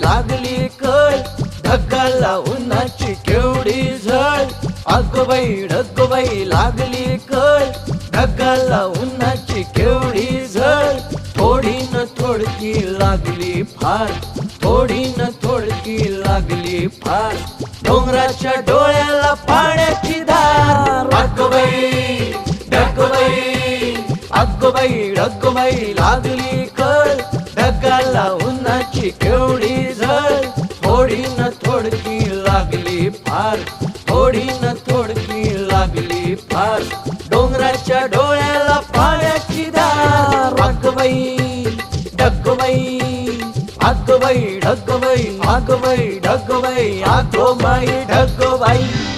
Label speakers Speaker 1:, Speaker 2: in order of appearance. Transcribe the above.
Speaker 1: लागली कळ, ढगाला उन्हाची केवढी झळ. ढगबाई लागली कळ, ढगाला उन्हाची केवढी झळ. थोडी न थोडकी लागली फार, थोडी न थोडकी लागली फार. डोंगराच्या डोळ्याला पाण्याची धार. ढगबाई लागली कळ, ढगाला उन्हाची केवढी झळ. थोडी न थोडकी लागली फार, थोडी न थोडकी लागली फार. डोंगराच्या डोळ्याला पाण्याची धार. ढगबाई ढगबाई ढगबाई ढगबाई ढगबाई ढगबाई.